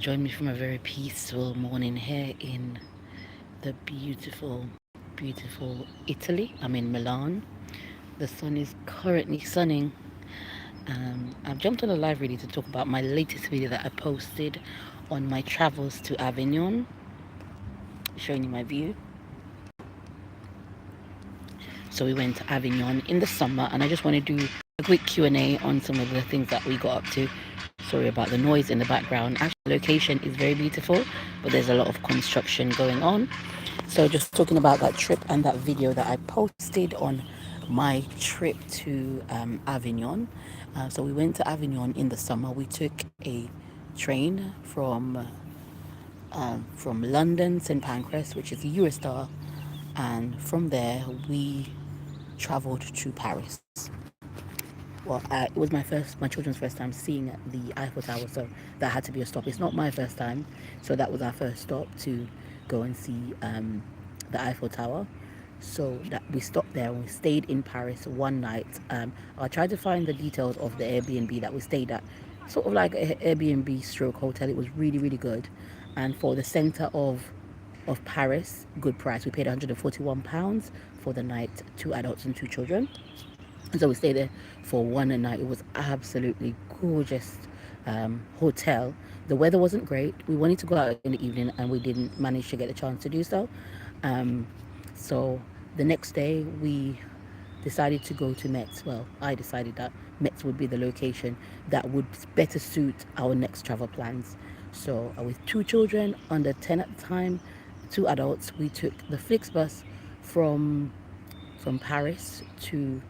Join me from a very peaceful morning here in the beautiful, beautiful Italy. I'm in Milan. The sun is currently sunning. I've jumped on a live really to talk about my latest video that I posted on my travels to Avignon, showing you my view. So we went to Avignon in the summer, and I just want to do a quick Q&A on some of the things that we got up to. Sorry about the noise in the background. Actually, the location is very beautiful, but there's a lot of construction going on. So just talking about that trip and that video that I posted on my trip to Avignon. So we went to Avignon in the summer. We took a train from London, St Pancras, which is Eurostar, and from there we traveled to Paris. Well, it was my children's first time seeing the Eiffel Tower, so that had to be a stop. It's not my first time, so that was our first stop to go and see the Eiffel Tower. So that we stopped there and we stayed in Paris one night. I tried to find the details of the Airbnb that we stayed at, sort of like an Airbnb stroke hotel. It was really really good, and for the center of Paris, good price. We paid £141 for the night, two adults and two children. So we stayed there for one night. It was absolutely gorgeous hotel. The weather wasn't great. We wanted to go out in the evening and we didn't manage to get a chance to do so. Um, so the next day we decided to go to Metz. Well, I decided that Metz would be the location that would better suit our next travel plans. So with two children under 10 at the time, two adults, we took the Flixbus from Paris to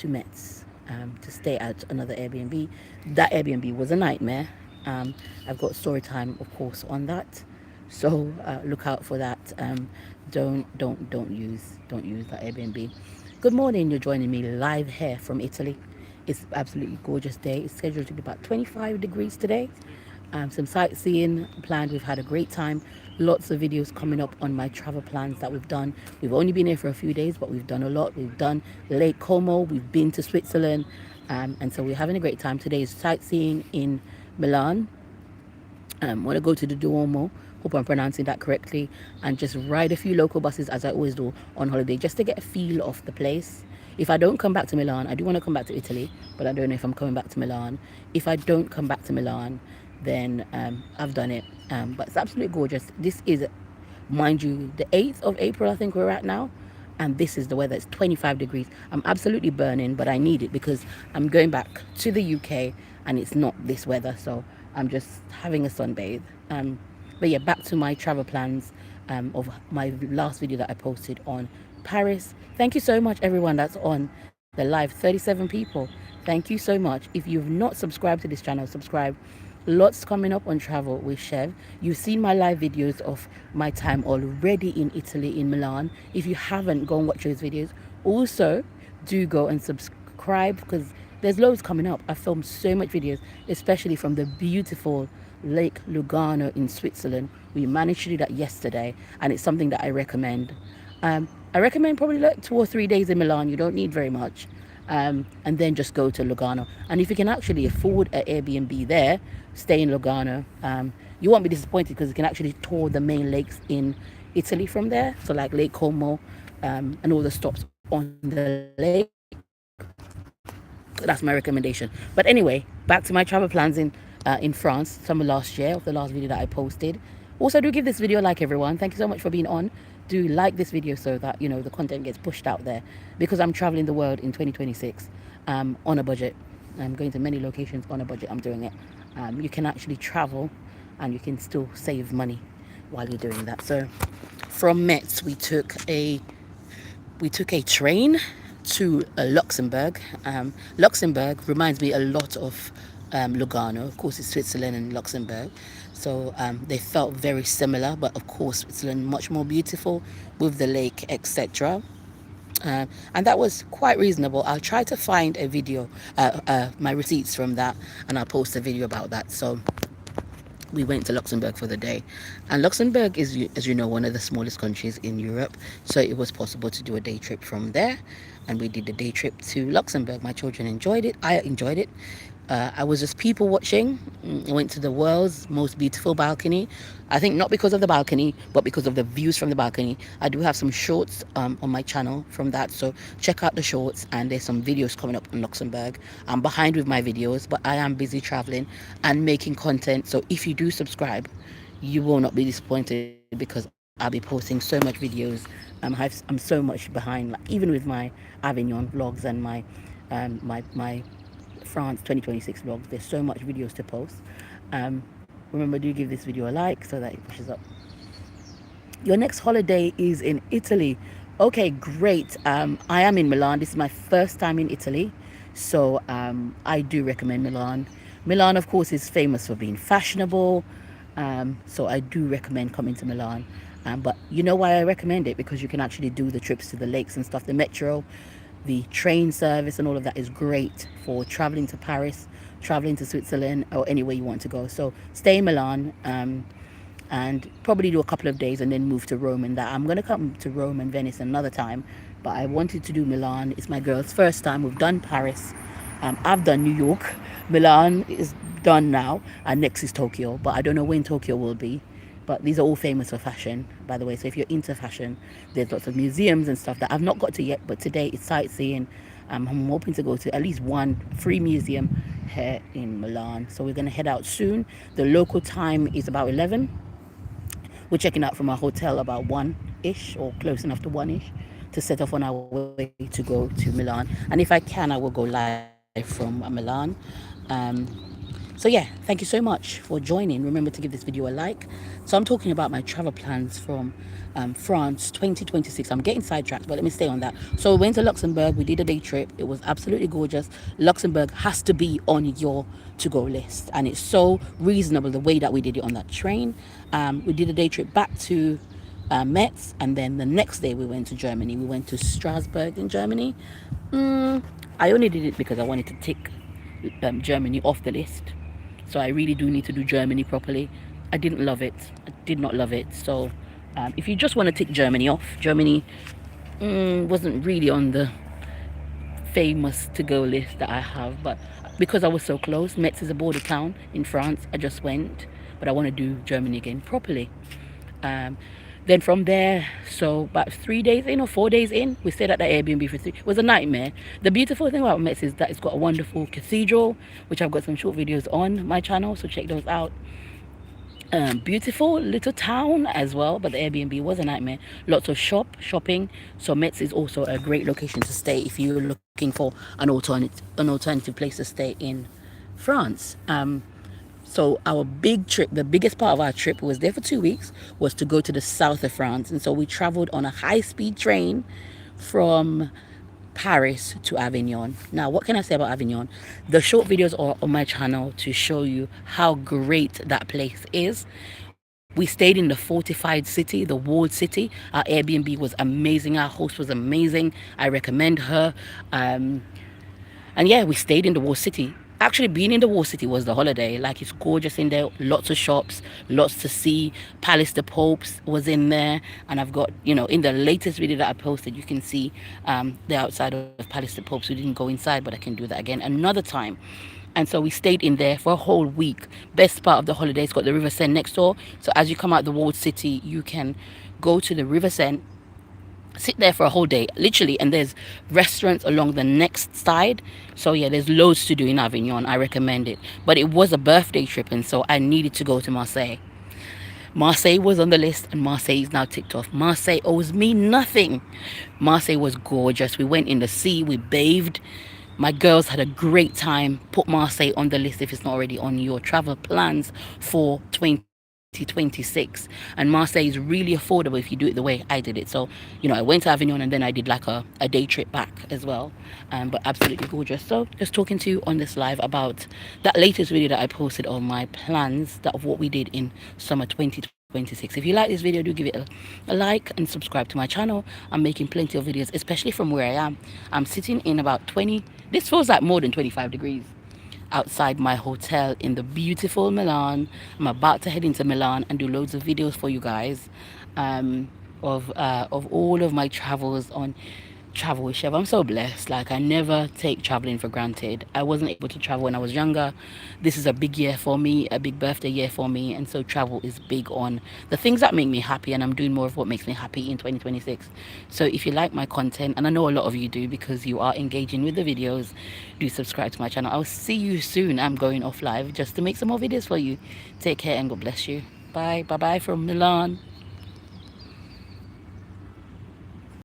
Metz to stay at another Airbnb. That Airbnb was a nightmare. I've got story time, of course, on that. So look out for that. Don't use that Airbnb. Good morning. You're joining me live here from Italy. It's absolutely gorgeous day. It's scheduled to be about 25 degrees today. Some sightseeing planned. We've had a great time. Lots of videos coming up on my travel plans that we've done. We've only been here for a few days, but we've done a lot. We've done Lake Como. We've been to Switzerland. And so we're having a great time. Today is sightseeing in Milan. Want to go to the Duomo. Hope I'm pronouncing that correctly. And just ride a few local buses as I always do on holiday, just to get a feel of the place. If I don't come back to Milan, I do want to come back to Italy, but I don't know if I'm coming back to Milan. If I don't come back to Milan, then I've done it. But it's absolutely gorgeous. This is, mind you, the 8th of April, I think we're at now. And this is the weather. It's 25 degrees. I'm absolutely burning, but I need it because I'm going back to the UK and it's not this weather. So I'm just having a sunbathe. But yeah, back to my travel plans of my last video that I posted on Paris. Thank you so much, everyone that's on the live. 37 people. Thank you so much. If you've not subscribed to this channel, subscribe. Lots coming up on travel with Shev. You've seen my live videos of my time already in Italy, in Milan. If you haven't, go and watch those videos. Also, do go and subscribe because there's loads coming up. I filmed so much videos, especially from the beautiful Lake Lugano in Switzerland. We managed to do that yesterday, and it's something that I recommend. I recommend probably like 2 or 3 days in Milan. You don't need very much. And then just go to Lugano. And if you can actually afford an Airbnb there, stay in Lugano. You won't be disappointed because you can actually tour the main lakes in Italy from there. So like Lake Como and all the stops on the lake. That's my recommendation. But anyway, back to my travel plans in France, summer last year, of the last video that I posted. Also, do give this video a like, everyone. Thank you so much for being on. Do like this video so that, you know, the content gets pushed out there because I'm traveling the world in 2026 on a budget. I'm going to many locations on a budget. I'm doing it. You can actually travel and you can still save money while you're doing that. So from Metz, we took a train to Luxembourg. Luxembourg reminds me a lot of Lugano. Of course, it's Switzerland and Luxembourg. So they felt very similar, but of course, Switzerland much more beautiful with the lake, etc. And that was quite reasonable. I'll try to find a video, my receipts from that, and I'll post a video about that. So we went to Luxembourg for the day, and Luxembourg is, as you know, one of the smallest countries in Europe, so it was possible to do a day trip from there, and we did the day trip to Luxembourg. My children enjoyed it. I enjoyed it. I was just people watching. I went to the world's most beautiful balcony. I think not because of the balcony, but because of the views from the balcony. I do have some shorts on my channel from that, so check out the shorts. And there's some videos coming up in Luxembourg. I'm behind with my videos, but I am busy traveling and making content. So if you do subscribe, you will not be disappointed because I'll be posting so much videos. I'm so much behind, like, even with my Avignon vlogs and my France 2026 vlogs. There's so much videos to post. Um, Remember, do give this video a like so that it pushes up. Your next holiday is in Italy. Okay, great. I am in Milan. This is my first time in Italy, so I do recommend Milan. Milan, of course, is famous for being fashionable, so I do recommend coming to Milan. But you know why I recommend it? Because you can actually do the trips to the lakes and stuff. The metro, the train service, and all of that is great for traveling to Paris, traveling to Switzerland, or anywhere you want to go. So stay in Milan. And probably do a couple of days and then move to Rome. And that I'm going to come to Rome and Venice another time, but I wanted to do Milan. It's my girl's first time. We've done Paris, I've done New York. Milan is done now, and next is Tokyo, but I don't know when Tokyo will be. But these are all famous for fashion, by the way. So if you're into fashion, there's lots of museums and stuff that I've not got to yet, but today it's sightseeing. I'm hoping to go to at least one free museum here in Milan. So we're going to head out soon. The local time is about 11. We're checking out from our hotel about 1-ish, or close enough to 1-ish, to set off on our way to go to Milan. And if I can, I will go live from Milan. So yeah, thank you so much for joining. Remember to give this video a like. So I'm talking about my travel plans from France 2026. I'm getting sidetracked, but let me stay on that. So we went to Luxembourg. We did a day trip. It was absolutely gorgeous. Luxembourg has to be on your to-go list, and it's so reasonable the way that we did it on that train. We did a day trip back to Metz, and then the next day we went to Germany. We went to Strasbourg in Germany. I only did it because I wanted to tick Germany off the list. So I really do need to do Germany properly. I didn't love it. I did not love it. So if you just want to tick Germany off, Germany wasn't really on the famous to go list that I have. But because I was so close, Metz is a border town in France, I just went. But I want to do Germany again properly. Um, then from there, so about 3 days in or 4 days in, we stayed at the Airbnb for three. It was a nightmare. The beautiful thing about Metz is that it's got a wonderful cathedral, which I've got some short videos on my channel, so check those out. Beautiful little town as well, but the Airbnb was a nightmare. Lots of shopping. So Metz is also a great location to stay if you're looking for an alternative place to stay in France. So our big trip, the biggest part of our trip, was there for 2 weeks, was to go to the south of France. And so we traveled on a high-speed train from Paris to Avignon. Now, what can I say about Avignon? The short videos are on my channel to show you how great that place is. We stayed in the fortified city, the walled city. Our Airbnb was amazing. Our host was amazing. I recommend her. And yeah, we stayed in the walled city. Actually, being in the walled city was the holiday. Like, it's gorgeous in there. Lots of shops, lots to see. Palace de Popes was in there. And I've got, in the latest video that I posted, you can see the outside of Palace de Popes. We didn't go inside, but I can do that again another time. And so we stayed in there for a whole week. Best part of the holiday, it's got the River Seine next door. So as you come out the walled city, you can go to the River Seine, sit there for a whole day, literally, and there's restaurants along the next side. So yeah, there's loads to do in Avignon. I recommend it. But it was a birthday trip, and so I needed to go to Marseille. Marseille was on the list, and Marseille is now ticked off. Marseille owes me nothing. Marseille was gorgeous. We went in the sea, we bathed. My girls had a great time. Put Marseille on the list if it's not already on your travel plans for 2026. And Marseille is really affordable if you do it the way I did it. So, I went to Avignon, and then I did like a day trip back as well. But absolutely gorgeous. So just talking to you on this live about that latest video that I posted on my plans of what we did in summer 2026. If you like this video, do give it a like and subscribe to my channel. I'm making plenty of videos, especially from where I am. I'm sitting in about 20, this feels like more than 25 degrees outside my hotel in the beautiful Milan. I'm about to head into Milan and do loads of videos for you guys of all of my travels on travel with Shev. I'm so blessed. Like, I never take traveling for granted. I wasn't able to travel when I was younger. This is a big year for me, a big birthday year for me, and so travel is big on the things that make me happy, and I'm doing more of what makes me happy in 2026. So if you like my content, and I know a lot of you do because you are engaging with the videos, do subscribe to my channel. I'll see you soon. I'm going off live just to make some more videos for you. Take care and God bless you. Bye. Bye bye from Milan.